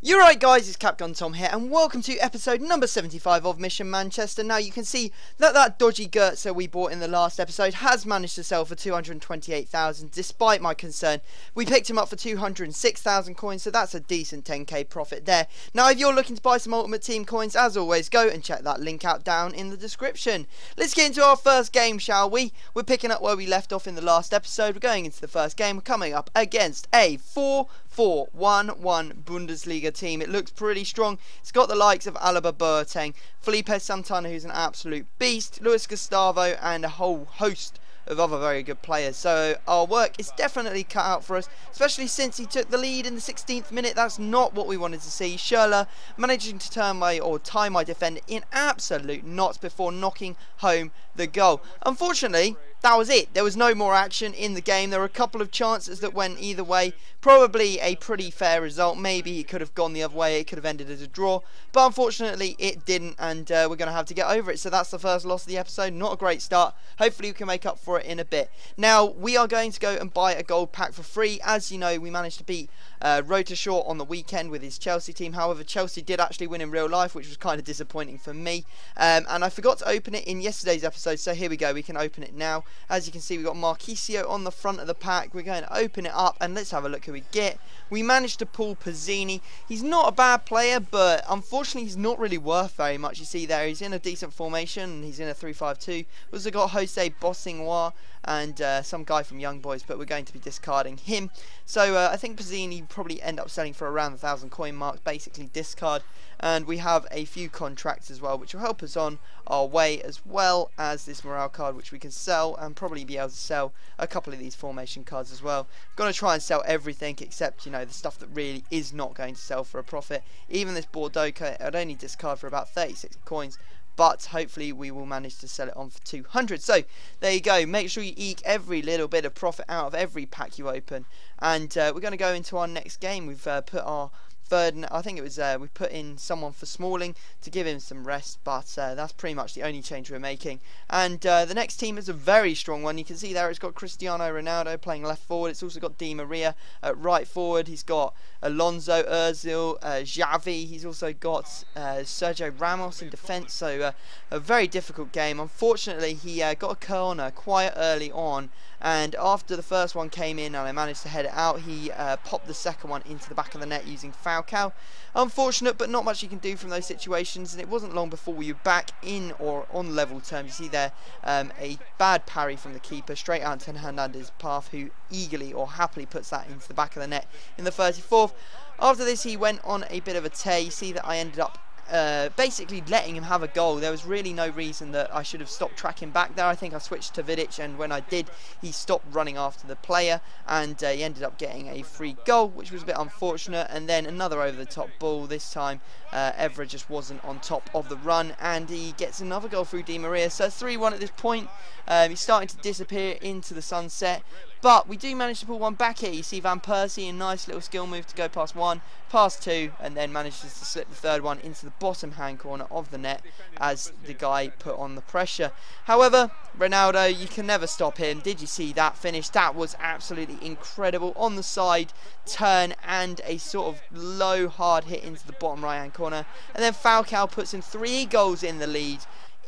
You're right guys, it's Capgun Tom here and welcome to episode number 75 of Mission Manchester. Now you can see that dodgy Gertzer we bought in the last episode has managed to sell for 228,000 despite my concern. We picked him up for 206,000 coins, so that's a decent 10k profit there. Now if you're looking to buy some Ultimate Team coins, as always, go and check that link out down in the description. Let's get into our first game, shall we? We're picking up where we left off in the last episode. We're going into the first game. We're coming up against a 4-4-1-1 Bundesliga team. It looks pretty strong. It's got the likes of Alaba, Boateng, Felipe Santana, who's an absolute beast, Luis Gustavo, and a whole host of other very good players. So our work is definitely cut out for us, especially since he took the lead in the 16th minute. That's not what we wanted to see. Schürrle managing to tie my defender in absolute knots before knocking home the goal. Unfortunately, that was it. There was no more action in the game. There were a couple of chances that went either way. Probably a pretty fair result. Maybe it could have gone the other way. It could have ended as a draw. But unfortunately, it didn't. And we're going to have to get over it. So that's the first loss of the episode. Not a great start. Hopefully, we can make up for it in a bit. Now, we are going to go and buy a gold pack for free. As you know, we managed to beat Rota Short on the weekend with his Chelsea team. However, Chelsea did actually win in real life, which was kind of disappointing for me. And I forgot to open it in yesterday's episode. So here we go. We can open it now. As you can see, we've got Marquisio on the front of the pack. We're going to open it up and let's have a look who we get. We managed to pull Pizzini. He's not a bad player, but unfortunately he's not really worth very much. You see there, he's in a decent formation. He's in a 3-5-2. We've also got Jose Bossingwa and some guy from Young Boys, but we're going to be discarding him. So I think Pizzini probably end up selling for around the 1,000 coin mark, basically discard. And we have a few contracts as well, which will help us on our way, as well as this morale card, which we can sell and probably be able to sell a couple of these formation cards as well. I'm going to try and sell everything except, you know, the stuff that really is not going to sell for a profit. Even this Bordeaux coat, I'd only discard for about 36 coins. But hopefully we will manage to sell it on for 200. So there you go. Make sure you eke every little bit of profit out of every pack you open. And we're going to go into our next game. We've put our third, I think it was, we put in someone for Smalling to give him some rest, but that's pretty much the only change we're making. And the next team is a very strong one. You can see there it's got Cristiano Ronaldo playing left forward. It's also got Di Maria at right forward. He's got Alonso, Ozil, Xavi. He's also got Sergio Ramos in defence. So a very difficult game. Unfortunately, he got a corner quite early on. And after the first one came in and I managed to head it out, he popped the second one into the back of the net using Falcao. Unfortunate, but not much you can do from those situations. And it wasn't long before we were back in or on level terms. You see there a bad parry from the keeper straight out to Hernandez's path, who eagerly or happily puts that into the back of the net in the 34th. After this, he went on a bit of a tear. You see that I ended up basically letting him have a goal. There was really no reason that I should have stopped tracking back there. I think I switched to Vidic, and when I did, he stopped running after the player, and he ended up getting a free goal, which was a bit unfortunate. And then another over-the-top ball. This time Evra just wasn't on top of the run, and he gets another goal through Di Maria. So 3-1 at this point. He's starting to disappear into the sunset, but we do manage to pull one back here. You see Van Persie, a nice little skill move to go past one, past two, and then manages to slip the third one into the bottom hand corner of the net as the guy put on the pressure. However, Ronaldo, you can never stop him. Did you see that finish? That was absolutely incredible. On the side, turn, and a sort of low hard hit into the bottom right hand corner. And then Falcao puts in 3 goals in the lead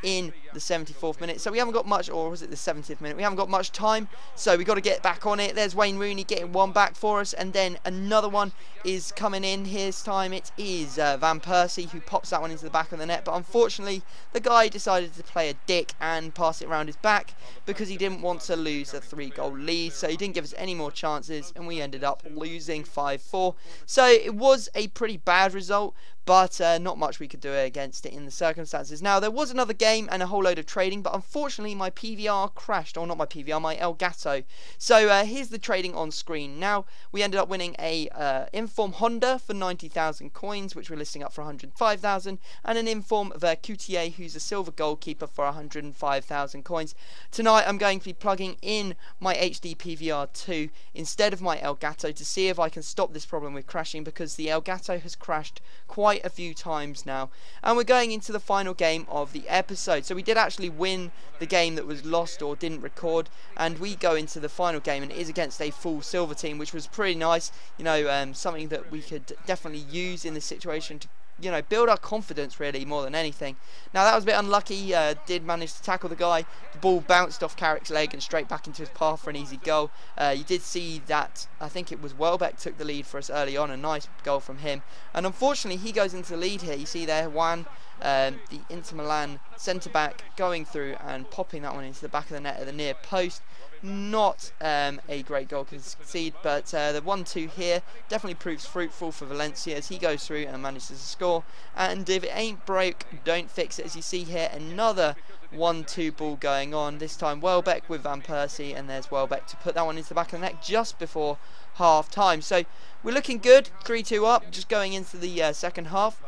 in the 74th minute. So we haven't got much, or was it the 70th minute? We haven't got much time, so we've got to get back on it. There's Wayne Rooney getting one back for us, and then another one is coming in. This time it is Van Persie who pops that one into the back of the net, but unfortunately the guy decided to play a dick and pass it around his back because he didn't want to lose a 3-goal lead, so he didn't give us any more chances, and we ended up losing 5-4. So it was a pretty bad result, but not much we could do against it in the circumstances. Now, there was another game and a whole load of trading, but unfortunately my PVR crashed, or not my PVR, my Elgato. So here's the trading on screen. Now, we ended up winning a Inform Honda for 90,000 coins, which we're listing up for 105,000, and an Inform Vercoutier, who's a silver goalkeeper, for 105,000 coins. Tonight, I'm going to be plugging in my HD PVR 2 instead of my Elgato to see if I can stop this problem with crashing, because the Elgato has crashed quite a few times now. And we're going into the final game of the episode. episode. So we did actually win the game that was lost or didn't record, and we go into the final game, and it is against a full silver team, which was pretty nice. You know, something that we could definitely use in this situation to, you know, build our confidence really more than anything. Now that was a bit unlucky. Did manage to tackle the guy. The ball bounced off Carrick's leg and straight back into his path for an easy goal. You did see that, I think it was Welbeck took the lead for us early on. A nice goal from him. And unfortunately he goes into the lead here. You see there Juan, the Inter Milan centre back, going through and popping that one into the back of the net at the near post. Not a great goal to concede, but the 1-2 here definitely proves fruitful for Valencia as he goes through and manages to score. And if it ain't broke, don't fix it. As you see here, another 1-2 ball going on. This time Welbeck with Van Persie, and there's Welbeck to put that one into the back of the net just before half time. So we're looking good, 3-2 up, just going into the second half.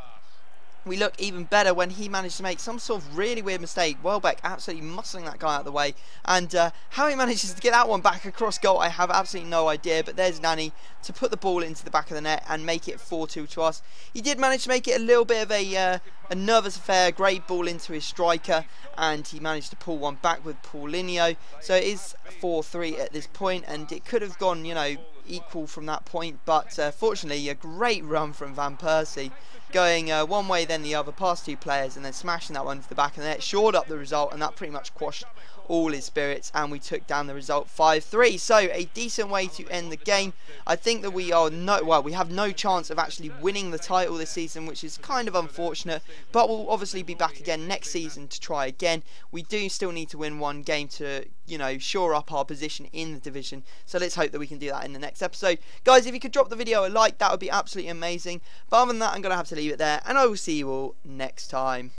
We look even better when he managed to make some sort of really weird mistake. Welbeck absolutely muscling that guy out of the way. And how he manages to get that one back across goal, I have absolutely no idea. But there's Nani to put the ball into the back of the net and make it 4-2 to us. He did manage to make it a little bit of a nervous affair. Great ball into his striker. And he managed to pull one back with Paulinho. So it is 4-3 at this point. And it could have gone, you know, equal from that point. But fortunately, a great run from Van Persie, going one way then the other past two players and then smashing that one to the back of the net, shored up the result, and that pretty much quashed all his spirits, and we took down the result 5-3. So a decent way to end the game. I think that we have no chance of actually winning the title this season, which is kind of unfortunate, but we'll obviously be back again next season to try again. We do still need to win one game to, you know, shore up our position in the division, so let's hope that we can do that in the next episode. Guys, if you could drop the video a like, that would be absolutely amazing. But other than that, I'm going to have to leave it there, and I will see you all next time.